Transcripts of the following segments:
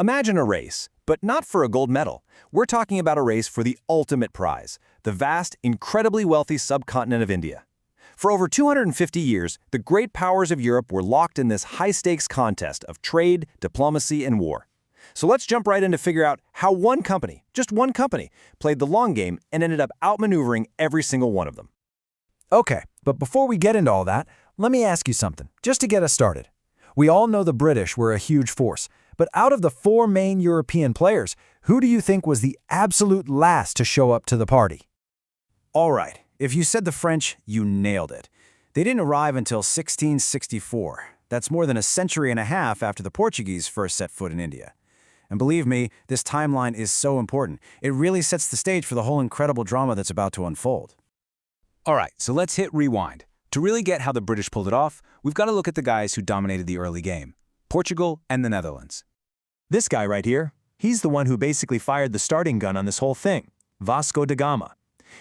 Imagine a race, but not for a gold medal. We're talking about a race for the ultimate prize, the vast, incredibly wealthy subcontinent of India. For over 250 years, the great powers of Europe were locked in this high-stakes contest of trade, diplomacy, and war. So let's jump right in to figure out how one company, just one company, played the long game and ended up outmaneuvering every single one of them. Okay, but before we get into all that, let me ask you something, just to get us started. We all know the British were a huge force, but out of the four main European players, who do you think was the absolute last to show up to the party? All right, if you said the French, you nailed it. They didn't arrive until 1664. That's more than a century and a half after the Portuguese first set foot in India. And believe me, this timeline is so important. It really sets the stage for the whole incredible drama that's about to unfold. All right, so let's hit rewind. To really get how the British pulled it off, we've got to look at the guys who dominated the early game: Portugal and the Netherlands. This guy right here, he's the one who basically fired the starting gun on this whole thing, Vasco da Gama.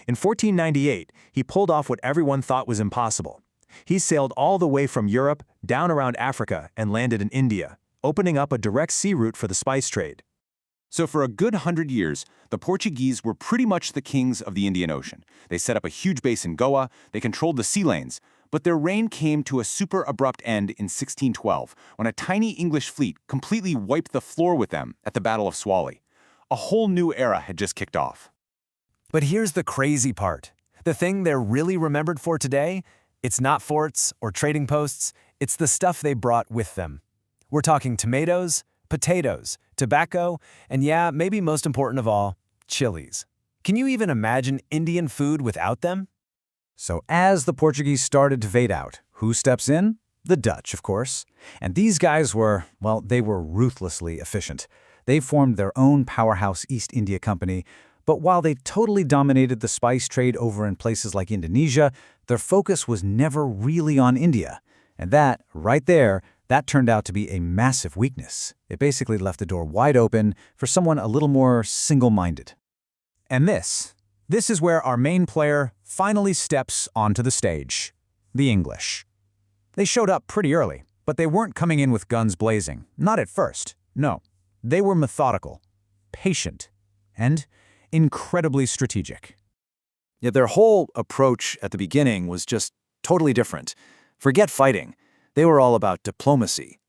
In 1498, he pulled off what everyone thought was impossible. He sailed all the way from Europe down around Africa and landed in India, opening up a direct sea route for the spice trade. So for a good 100 years, the Portuguese were pretty much the kings of the Indian Ocean. They set up a huge base in Goa, they controlled the sea lanes, but their reign came to a super abrupt end in 1612, when a tiny English fleet completely wiped the floor with them at the Battle of Swally. A whole new era had just kicked off. But here's the crazy part. The thing they're really remembered for today, it's not forts or trading posts, it's the stuff they brought with them. We're talking tomatoes, potatoes, tobacco, and yeah, maybe most important of all, chilies. Can you even imagine Indian food without them? So as the Portuguese started to fade out, who steps in? The Dutch, of course. And these guys were, well, they were ruthlessly efficient. They formed their own powerhouse East India Company, but while they totally dominated the spice trade over in places like Indonesia, their focus was never really on India. And that, right there, that turned out to be a massive weakness. It basically left the door wide open for someone a little more single-minded. And this is where our main player finally steps onto the stage: the English. They showed up pretty early, but they weren't coming in with guns blazing. Not at first. No. They were methodical, patient, and incredibly strategic. Yet their whole approach at the beginning was just totally different. Forget fighting. They were all about diplomacy.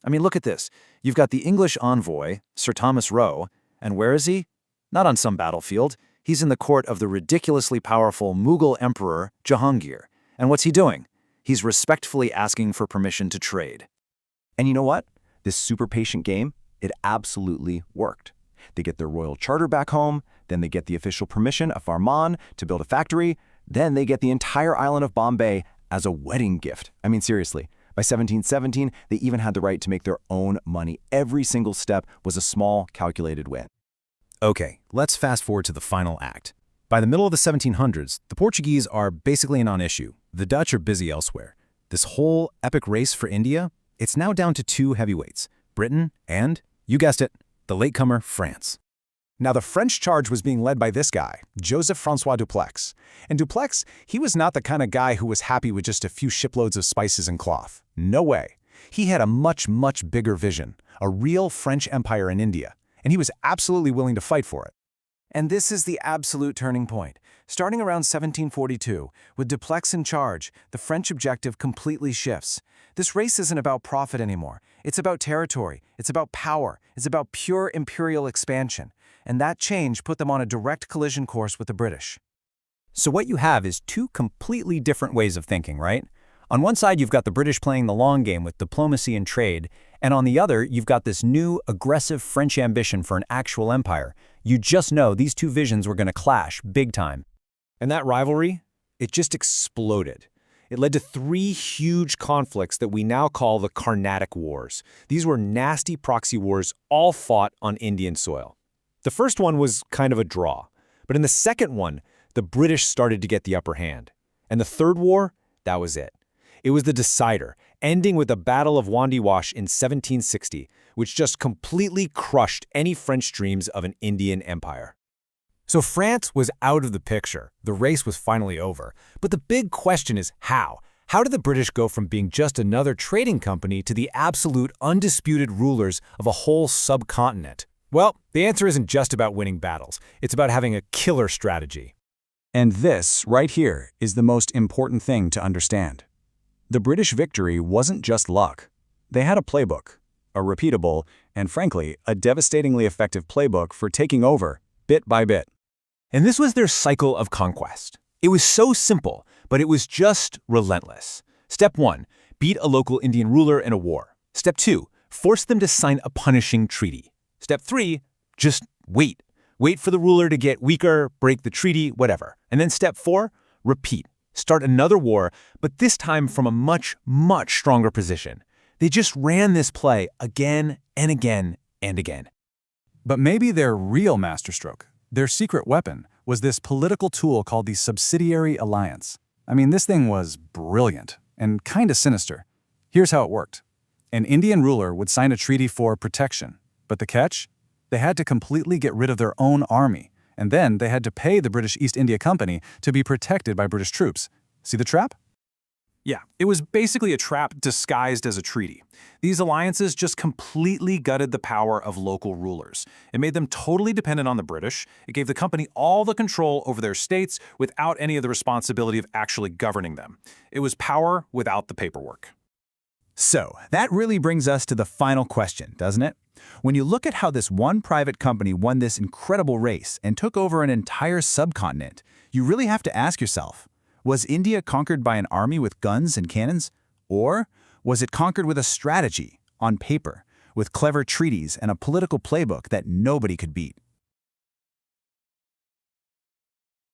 I mean, look at this. You've got the English envoy, Sir Thomas Roe, and where is he? Not on some battlefield. He's in the court of the ridiculously powerful Mughal Emperor Jahangir. And what's he doing? He's respectfully asking for permission to trade. And you know what? This super patient game, it absolutely worked. They get their royal charter back home, then they get the official permission of Farman to build a factory, then they get the entire island of Bombay as a wedding gift. I mean, seriously. By 1717, they even had the right to make their own money. Every single step was a small, calculated win. Okay, let's fast forward to the final act. By the middle of the 1700s, the Portuguese are basically a non-issue. The Dutch are busy elsewhere. This whole epic race for India, it's now down to two heavyweights: Britain and, you guessed it, the latecomer France. Now, the French charge was being led by this guy, Joseph-François Dupleix. And Dupleix, he was not the kind of guy who was happy with just a few shiploads of spices and cloth. No way. He had a much, much bigger vision, a real French empire in India, and he was absolutely willing to fight for it. And this is the absolute turning point. Starting around 1742, with Dupleix in charge, the French objective completely shifts. This race isn't about profit anymore. It's about territory. It's about power. It's about pure imperial expansion. And that change put them on a direct collision course with the British. So what you have is two completely different ways of thinking, right? On one side, you've got the British playing the long game with diplomacy and trade, and on the other, you've got this new, aggressive French ambition for an actual empire. You just know these two visions were going to clash big time. And that rivalry, it just exploded. It led to three huge conflicts that we now call the Carnatic Wars. These were nasty proxy wars, all fought on Indian soil. The first one was kind of a draw, but in the second one, the British started to get the upper hand. And the third war, that was it. It was the decider, ending with the Battle of Wandiwash in 1760, which just completely crushed any French dreams of an Indian empire. So France was out of the picture. The race was finally over. But the big question is how? How did the British go from being just another trading company to the absolute undisputed rulers of a whole subcontinent? Well, the answer isn't just about winning battles. It's about having a killer strategy. And this, right here, is the most important thing to understand. The British victory wasn't just luck. They had a playbook, a repeatable, and frankly, a devastatingly effective playbook for taking over, bit by bit. And this was their cycle of conquest. It was so simple, but it was just relentless. Step 1, beat a local Indian ruler in a war. Step 2, force them to sign a punishing treaty. Step 3, just wait. Wait for the ruler to get weaker, break the treaty, whatever. And then step 4, repeat. Start another war, but this time from a much, much stronger position. They just ran this play again and again and again. But maybe their real masterstroke, their secret weapon, was this political tool called the subsidiary alliance. I mean, this thing was brilliant and kind of sinister. Here's how it worked. An Indian ruler would sign a treaty for protection, but the catch? They had to completely get rid of their own army, and then they had to pay the British East India Company to be protected by British troops. See the trap? Yeah, it was basically a trap disguised as a treaty. These alliances just completely gutted the power of local rulers. It made them totally dependent on the British. It gave the company all the control over their states without any of the responsibility of actually governing them. It was power without the paperwork. So, that really brings us to the final question, doesn't it? When you look at how this one private company won this incredible race and took over an entire subcontinent, you really have to ask yourself, was India conquered by an army with guns and cannons? Or was it conquered with a strategy, on paper, with clever treaties and a political playbook that nobody could beat?